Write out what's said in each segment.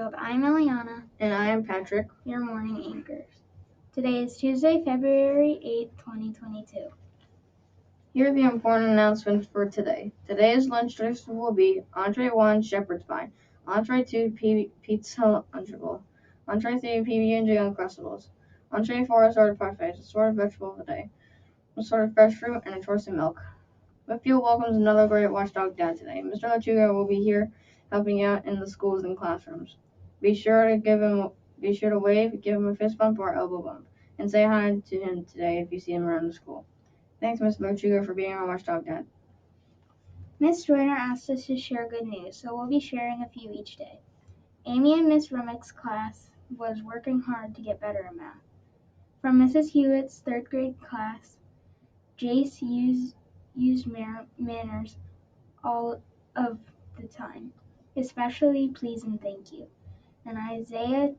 Untitled. I'm Eliana. And I am Patrick. Your morning anchors. Today is Tuesday, February 8th, 2022. Here are the important announcements for today. Today's lunch choices will be Entree 1, Shepherd's Pie. Entree 2, Pizza Lunchable. Entree 3, PB&J Uncrustables. Entree 4, assorted parfaits, assorted vegetable of the day, assorted fresh fruit, and a choice of milk. Whitfield welcomes another great watchdog dad today. Mr. Lechuga will be here helping out in the schools and classrooms. Be sure to wave, give him a fist bump or elbow bump, and say hi to him today if you see him around the school. Thanks, Mr. Lechuga, for being our watchdog dad. Miss Joyner asked us to share good news, so we'll be sharing a few each day. Amy in Miss Remick's class was working hard to get better at math. From Mrs. Hewitt's third grade class, Jace used manners all of the time, especially please and thank you. And Isaiah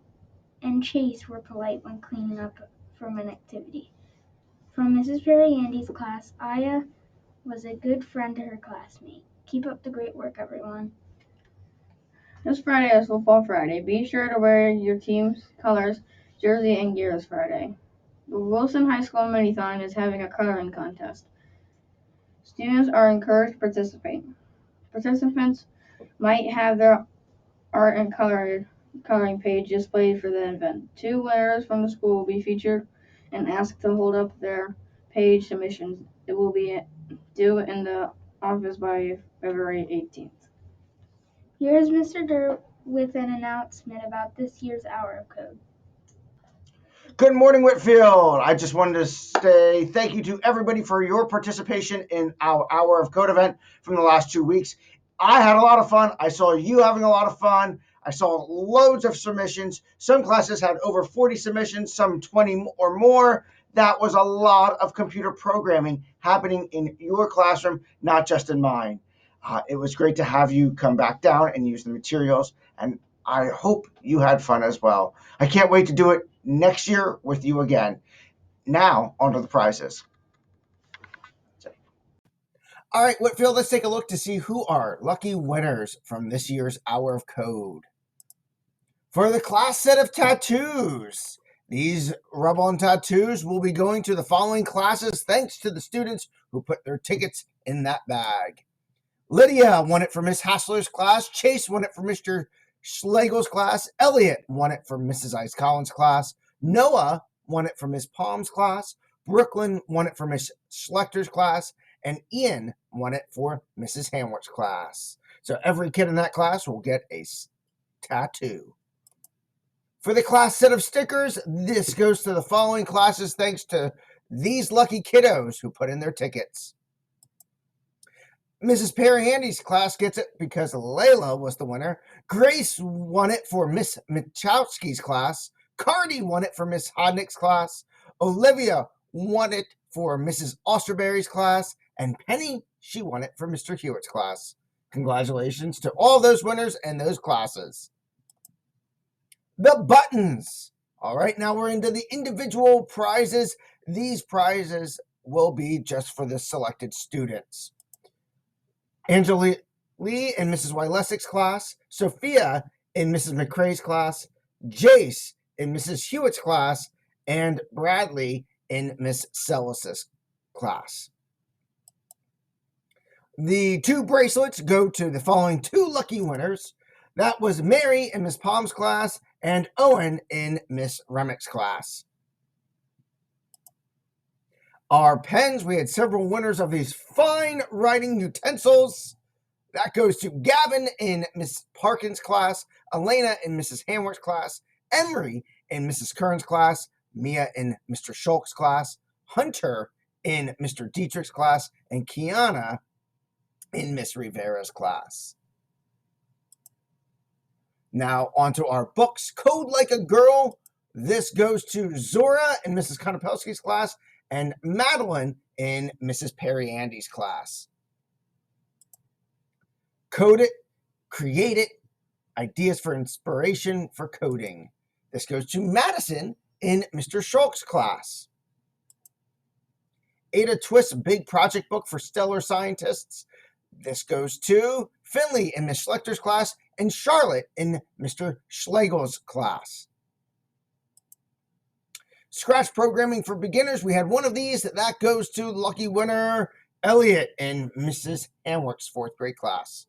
and Chase were polite when cleaning up from an activity. From Mrs. Perry Andy's class, Aya was a good friend to her classmate. Keep up the great work, everyone. This Friday is Football Friday. Be sure to wear your team's colors, jersey, and gear this Friday. The Wilson High School Mini-Thon is having a coloring contest. Students are encouraged to participate. Participants might have their art and coloring page displayed for the event. 2 winners from the school will be featured and asked to hold up their page submissions. It will be due in the office by February 18th. Here is Mr. Durr with an announcement about this year's Hour of Code. Good morning, Whitfield. I just wanted to say thank you to everybody for your participation in our Hour of Code event from the last 2 weeks. I had a lot of fun. I saw you having a lot of fun. I saw loads of submissions. Some classes had over 40 submissions, some 20 or more. That was a lot of computer programming happening in your classroom, not just in mine. It was great to have you come back down and use the materials, and I hope you had fun as well. I can't wait to do it next year with you again. Now, onto the prizes. All right, Whitfield, let's take a look to see who are lucky winners from this year's Hour of Code. For the class set of tattoos, these rub-on tattoos will be going to the following classes thanks to the students who put their tickets in that bag. Lydia won it for Miss Hassler's class. Chase won it for Mr. Schlegel's class. Elliot won it for Mrs. Ice Collins' class. Noah won it for Miss Palm's class. Brooklyn won it for Miss Schlecter's class. And Ian won it for Mrs. Hamworth's class. So every kid in that class will get a tattoo. For the class set of stickers, this goes to the following classes thanks to these lucky kiddos who put in their tickets. Mrs. Perry Andy's class gets it because Layla was the winner. Grace won it for Miss Michowski's class. Cardi won it for Miss Hodnick's class. Olivia won it for Mrs. Osterberry's class. And Penny, she won it for Mr. Hewitt's class. Congratulations to all those winners and those classes. The buttons. All right, now we're into the individual prizes. These prizes will be just for the selected students. Angela Lee in Mrs. Wylessik's class, Sophia in Mrs. McCrae's class, Jace in Mrs. Hewitt's class, and Bradley in Miss Sellis's class. The 2 bracelets go to the following 2 lucky winners. That was Mary in Miss Palm's class and Owen in Miss Remick's class. Our pens, we had several winners of these fine writing utensils. That goes to Gavin in Miss Parkin's class, Elena in Mrs. Hamworth's class, Emery in Mrs. Kern's class, Mia in Mr. Schulk's class, Hunter in Mr. Dietrich's class, and Kiana in Miss Rivera's class. Now onto our books. Code Like a Girl. This goes to Zora in Mrs. Konopelski's class and Madeline in Mrs. Perry Andy's class. Code It, Create It, Ideas for Inspiration for Coding. This goes to Madison in Mr. Schulk's class. Ada Twist's Big Project Book for Stellar Scientists. This goes to Finley in Miss Schlecter's class and Charlotte in Mr. Schlegel's class. Scratch programming for beginners, we had one of these. That goes to lucky winner Elliot in Mrs. Hamwick's 4th grade class.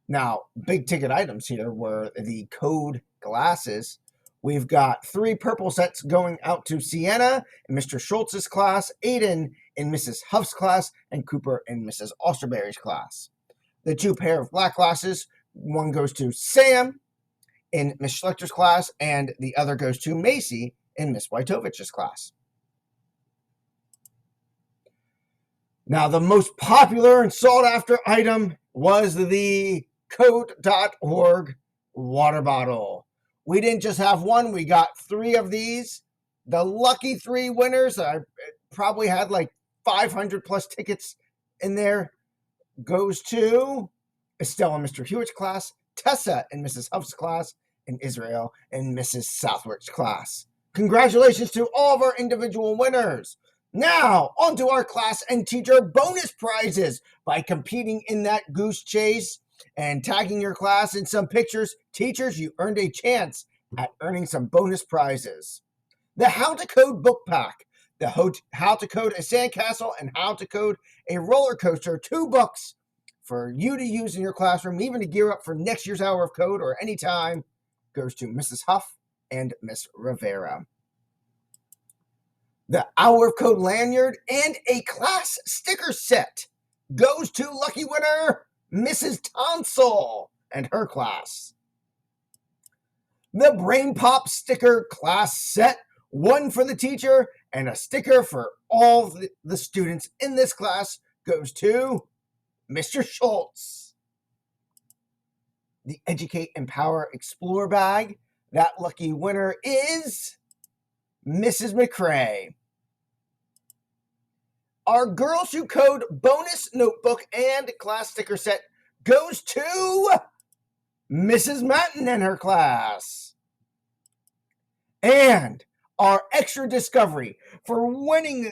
Now, big ticket items here were the code glasses. We've got 3 purple sets going out to Sienna in Mr. Schultz's class, Aiden in Mrs. Huff's class, and Cooper in Mrs. Osterberry's class. The 2 pair of black glasses, one goes to Sam in Miss Schlecter's class, and the other goes to Macy in Miss Wojtovich's class. Now, the most popular and sought-after item was the Code.org water bottle. We didn't just have one, we got 3 of these. The lucky 3 winners, I probably had like 500 plus tickets in there, goes to Estelle in Mr. Hewitt's class, Tessa in Mrs. Huff's class, and Israel in Mrs. Southwick's class. Congratulations to all of our individual winners. Now, on to our class and teacher bonus prizes. By competing in that goose chase and tagging your class in some pictures, teachers, you earned a chance at earning some bonus prizes. The How to Code book pack, the How to Code a Sandcastle and How to Code a Roller Coaster, 2 books for you to use in your classroom, even to gear up for next year's hour of code or any time, goes to Mrs. Huff and Miss Rivera. The Hour of Code lanyard and a class sticker set goes to lucky winner Mrs. Tonsel and her class. The Brain Pop sticker class set, one for the teacher and a sticker for all the students in this class, goes to Mr. Schultz. The Educate, Empower, Explore bag, that lucky winner is Mrs. McCrae. Our Girls Who Code bonus notebook and class sticker set goes to Mrs. Matten and her class. And our extra discovery for winning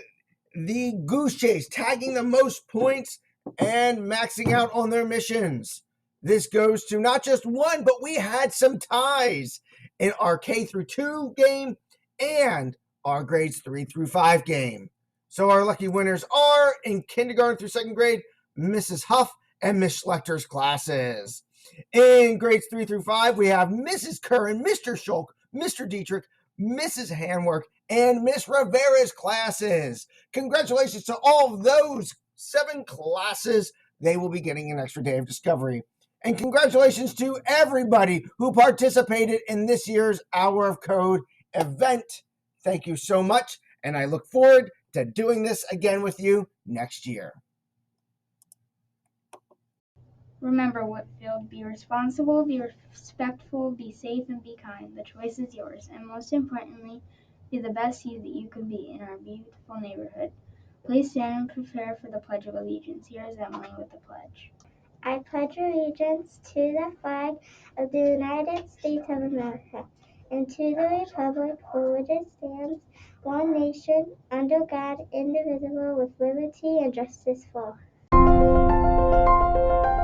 the Goose Chase, tagging the most points and maxing out on their missions. This goes to not just one, but we had some ties in our K through 2 game and our grades 3 through 5 game. So our lucky winners are in kindergarten through 2nd grade, Mrs. Huff and Miss Schlecter's classes. In grades 3 through 5, we have Mrs. Curran, Mr. Schulk, Mr. Dietrich, Mrs. Handwork, and Miss Rivera's classes. Congratulations to all of those 7 classes. They will be getting an extra day of discovery. And congratulations to everybody who participated in this year's Hour of Code event. Thank you so much, and I look forward to doing this again with you next year. Remember, Whitfield, be responsible, be respectful, be safe, and be kind. The choice is yours. And most importantly, be the best you that you can be in our beautiful neighborhood. Please stand and prepare for the Pledge of Allegiance. Here is Emily with the pledge. I pledge allegiance to the flag of the United States of America and to the republic for which it stands, one nation, under God, indivisible, with liberty and justice for all.